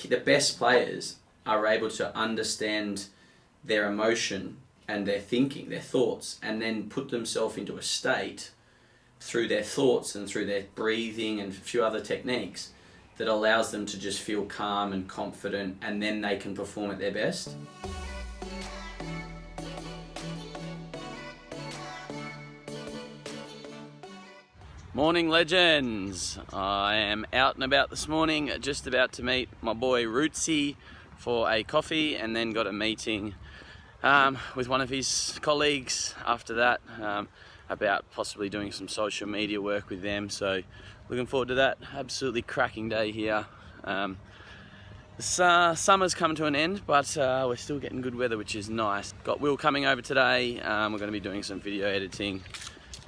the best players are able to understand their emotion and their thinking, their thoughts, and then put themselves into a state through their thoughts and through their breathing and a few other techniques that allows them to just feel calm and confident, and then they can perform at their best. Morning legends! I am out and about this morning, just about to meet my boy Rootsy for a coffee, and then got a meeting with one of his colleagues after that about possibly doing some social media work with them. So looking forward to that. Absolutely cracking day here. Summer's come to an end, but we're still getting good weather, which is nice. Got Will coming over today. We're going to be doing some video editing.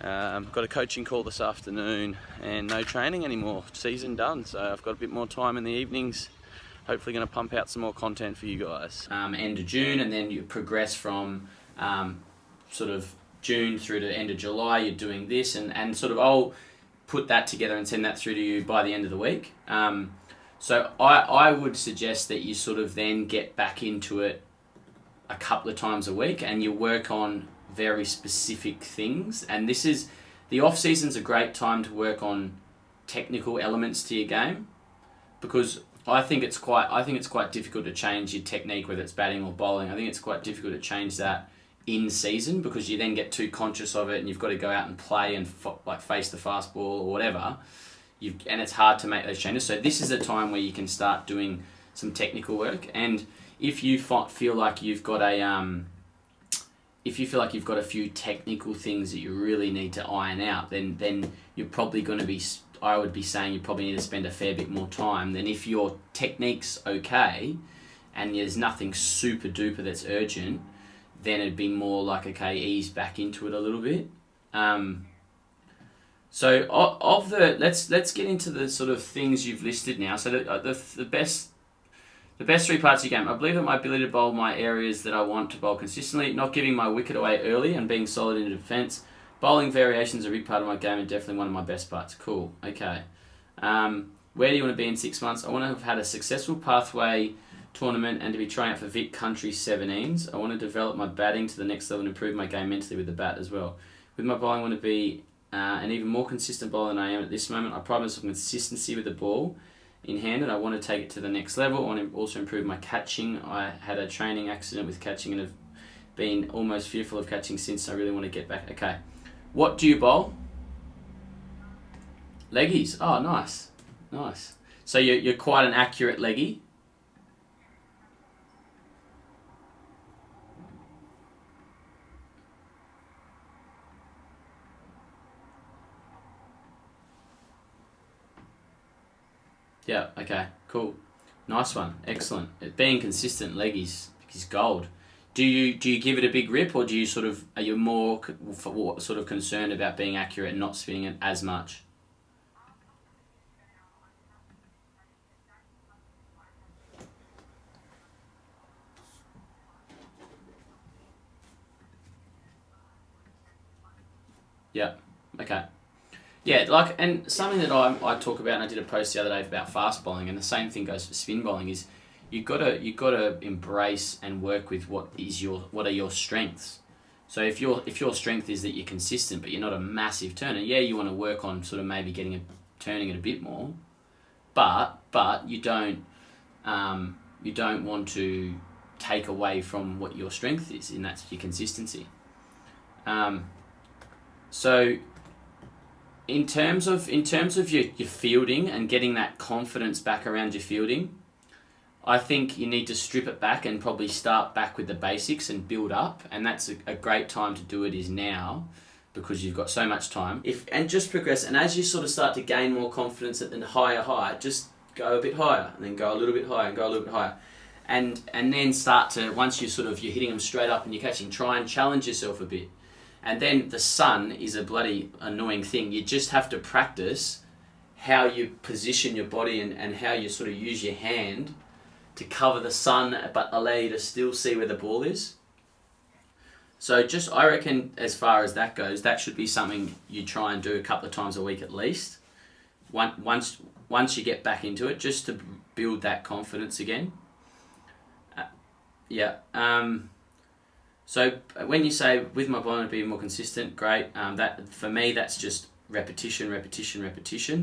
Got a coaching call this afternoon, and no training anymore. Season done, so I've got a bit more time in the evenings. Hopefully going to pump out some more content for you guys. End of June, and then you progress from sort of June through to end of July. You're doing this, and sort of I'll put that together and send that through to you by the end of the week. So I would suggest that you sort of then get back into it a couple of times a week, and you work on very specific things. And this is, the off season's a great time to work on technical elements to your game, because I think it's quite difficult to change your technique, whether it's batting or bowling. I think it's quite difficult to change that in season, because you then get too conscious of it and you've got to go out and play and face the fast ball or whatever. And it's hard to make those changes. So this is a time where you can start doing some technical work. And if you feel like you've got a few technical things that you really need to iron out, then you're probably going to be, I would be saying you probably need to spend a fair bit more time than if your technique's okay and there's nothing super duper that's urgent. Then it'd be more like, okay, ease back into it a little bit. So let's get into the sort of things you've listed now. So the best three parts of your game. I believe that my ability to bowl my areas that I want to bowl consistently, not giving my wicket away early, and being solid in defence. Bowling variations are a big part of my game and definitely one of my best parts. Cool. Okay. Where do you want to be in 6 months? I want to have had a successful pathway tournament and to be trying out for Vic Country 17s. I want to develop my batting to the next level and improve my game mentally with the bat as well. With my bowling, I want to be an even more consistent bowler than I am at this moment. I pride myself on consistency with the ball in hand, and I want to take it to the next level. I want to also improve my catching. I had a training accident with catching and have been almost fearful of catching since. I really want to get back. Okay. What do you bowl? Leggies. Oh, nice. Nice. So you're quite an accurate leggy. Yeah, okay, cool. Nice one, excellent. Being consistent, leggies is gold. Do you give it a big rip, or are you more sort of concerned about being accurate and not spinning it as much? Yeah, okay. Yeah, and something that I talk about, and I did a post the other day about fast bowling, and the same thing goes for spin bowling, is you gotta embrace and work with what are your strengths. So if your strength is that you're consistent but you're not a massive turner, yeah, you want to work on sort of maybe turning it a bit more, but you don't want to take away from what your strength is, and that's your consistency. So in terms of your fielding and getting that confidence back around your fielding, I think you need to strip it back and probably start back with the basics and build up. And that's a great time to do it is now, because you've got so much time. And just progress. And as you sort of start to gain more confidence at the higher high, just go a bit higher, and then go a little bit higher, and go a little bit higher. And then start to, once you're hitting them straight up and you're catching, try and challenge yourself a bit. And then the sun is a bloody annoying thing. You just have to practice how you position your body and how you sort of use your hand to cover the sun, but allow you to still see where the ball is. So I reckon as far as that goes, that should be something you try and do a couple of times a week at least. Once you get back into it, just to build that confidence again. Yeah. So when you say with my bowling to be more consistent, great. That for me, that's just repetition,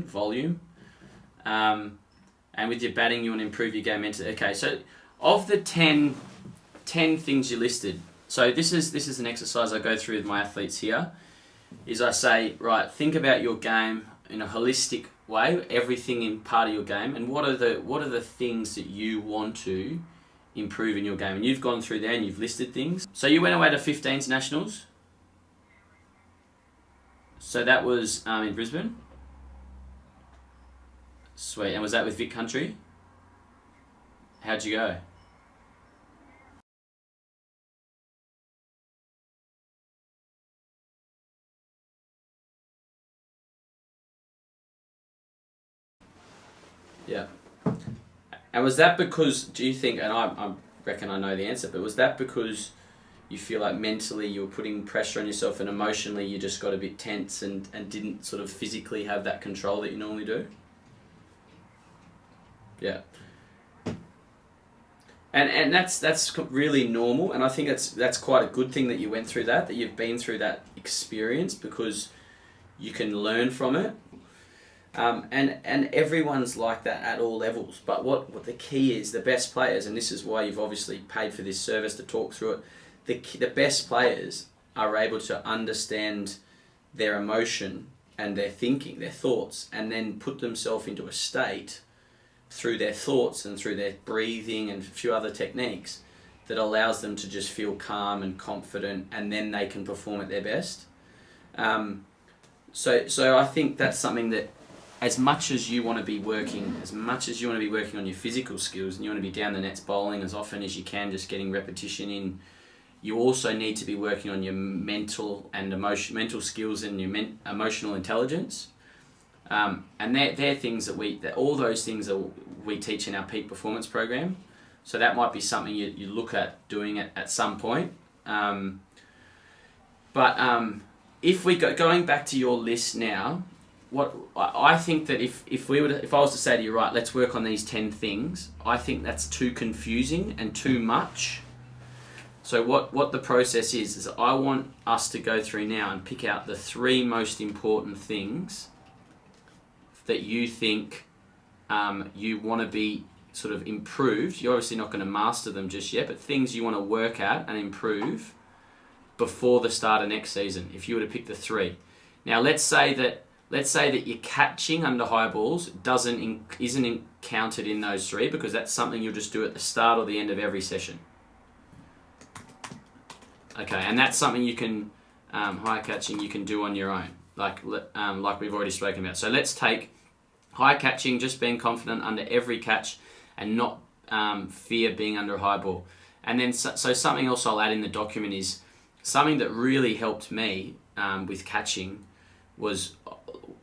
volume. And with your batting, you want to improve your game mentally. Okay, so of the 10 things you listed, so this is an exercise I go through with my athletes here, is I say, right, think about your game in a holistic way, everything in part of your game, and what are the things that you want to improve in your game. And you've gone through there and you've listed things. So you went away to 15s nationals. So that was in Brisbane. Sweet. And was that with Vic Country? How'd you go? Yeah. And was that because, do you think, and I reckon I know the answer, but was that because you feel like mentally you were putting pressure on yourself and emotionally you just got a bit tense and didn't sort of physically have that control that you normally do? Yeah. And that's really normal, and I think that's quite a good thing that you went through that you've been through that experience, because you can learn from it. And everyone's like that at all levels. But what the key is, the best players, and this is why you've obviously paid for this service to talk through it, the best players are able to understand their emotion and their thinking, their thoughts, and then put themselves into a state through their thoughts and through their breathing and a few other techniques that allows them to just feel calm and confident, and then they can perform at their best. So I think that's something that, as much as you want to be working on your physical skills and you want to be down the nets bowling as often as you can, just getting repetition in, you also need to be working on your mental skills and your emotional intelligence. And they're things that all those things that we teach in our peak performance program. So that might be something you look at doing at some point. But if we going back to your list now, what I think that if I was to say to you, right, let's work on these 10 things, I think that's too confusing and too much. So what the process is I want us to go through now and pick out the 3 most important things that you think you want to be sort of improved. You're obviously not going to master them just yet, but things you want to work at and improve before the start of next season, if you were to pick the 3. Now let's say that your catching under high balls isn't counted in those 3, because that's something you'll just do at the start or the end of every session. Okay, and that's something you can, high catching you can do on your own, like we've already spoken about. So let's take high catching, just being confident under every catch and not fear being under a high ball. And then so something else I'll add in the document is something that really helped me with catching was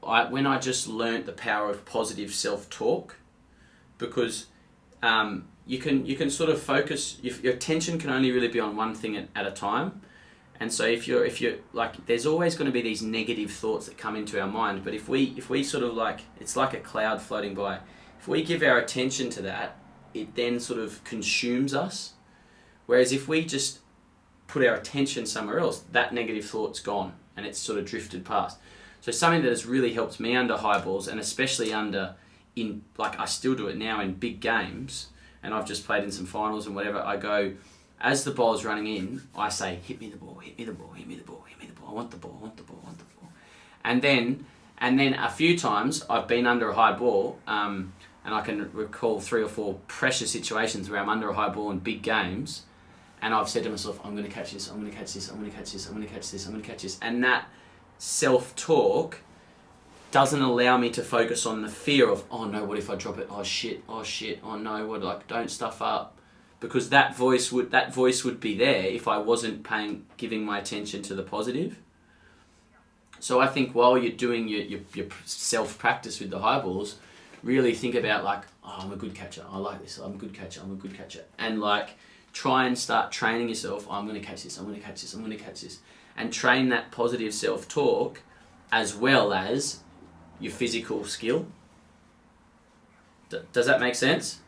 when I just learnt the power of positive self-talk, because you can sort of focus, your attention can only really be on one thing at a time. And so if you're like, there's always going to be these negative thoughts that come into our mind, but if we sort of like, it's like a cloud floating by. If we give our attention to that, it then sort of consumes us. Whereas if we just put our attention somewhere else, that negative thought's gone and it's sort of drifted past. So something that has really helped me under high balls, and especially I still do it now in big games, and I've just played in some finals and whatever, I go, as the ball's running in, I say, hit me the ball, hit me the ball, hit me the ball, hit me the ball, I want the ball, I want the ball, I want the ball. And then a few times I've been under a high ball, and I can recall 3 or 4 pressure situations where I'm under a high ball in big games, and I've said to myself, I'm going to catch this, I'm going to catch this, I'm going to catch this, I'm going to catch this, I'm going to catch this. And that self-talk doesn't allow me to focus on the fear of, oh no, what if I drop it? Oh shit, oh no, what, don't stuff up. Because that voice would be there if I wasn't giving my attention to the positive. So I think while you're doing your self-practice with the high balls, really think about like, oh, I'm a good catcher, I like this, I'm a good catcher, I'm a good catcher. And like, try and start training yourself, oh, I'm going to catch this, I'm going to catch this, I'm going to catch this. And train that positive self-talk as well as your physical skill. Does that make sense?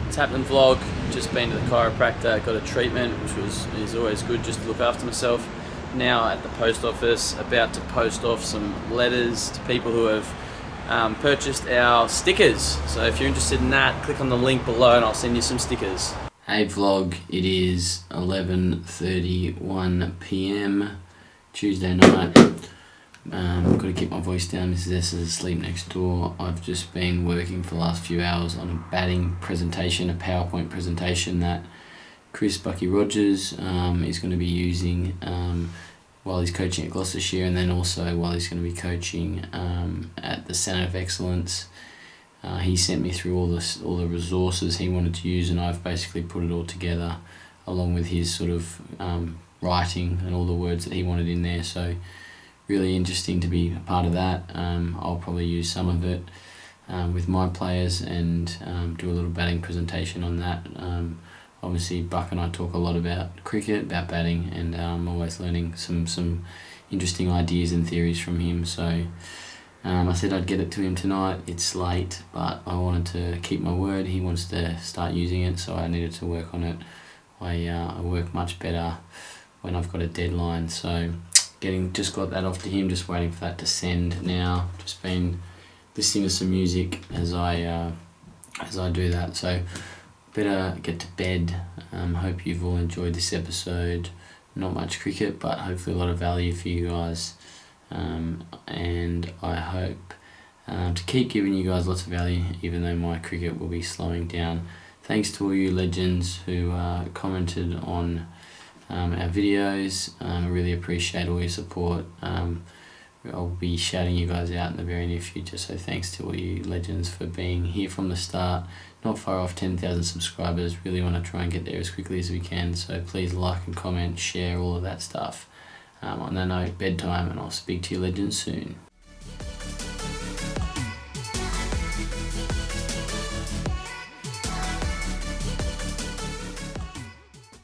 It's happening vlog, just been to the chiropractor, got a treatment, which is always good just to look after myself. Now at the post office, about to post off some letters to people who have purchased our stickers. So if you're interested in that, click on the link below and I'll send you some stickers. Hey vlog, it is 11:31 PM, Tuesday night. I've got to keep my voice down. Mrs. S is asleep next door. I've just been working for the last few hours on a batting presentation, a PowerPoint presentation that Chris Bucky Rogers is going to be using while he's coaching at Gloucestershire, and then also while he's going to be coaching at the Centre of Excellence. He sent me through all the resources he wanted to use, and I've basically put it all together along with his sort of writing and all the words that he wanted in there. So really interesting to be a part of that. I'll probably use some of it with my players and do a little batting presentation on that. Obviously Buck and I talk a lot about cricket, about batting, and I'm always learning some interesting ideas and theories from him. So I said I'd get it to him tonight. It's late, but I wanted to keep my word. He wants to start using it, so I needed to work on it. I work much better when I've got a deadline. So just got that off to him, just waiting for that to send now. Just been listening to some music as I do that. So better get to bed. Hope you've all enjoyed this episode. Not much cricket, but hopefully a lot of value for you guys. And I hope to keep giving you guys lots of value, even though my cricket will be slowing down. Thanks to all you legends who commented on our videos. I really appreciate all your support. I'll be shouting you guys out in the very near future, so thanks to all you legends for being here from the start. Not far off 10,000 subscribers. Really want to try and get there as quickly as we can, so please like and comment, share, all of that stuff. On that note, bedtime, and I'll speak to you legends soon.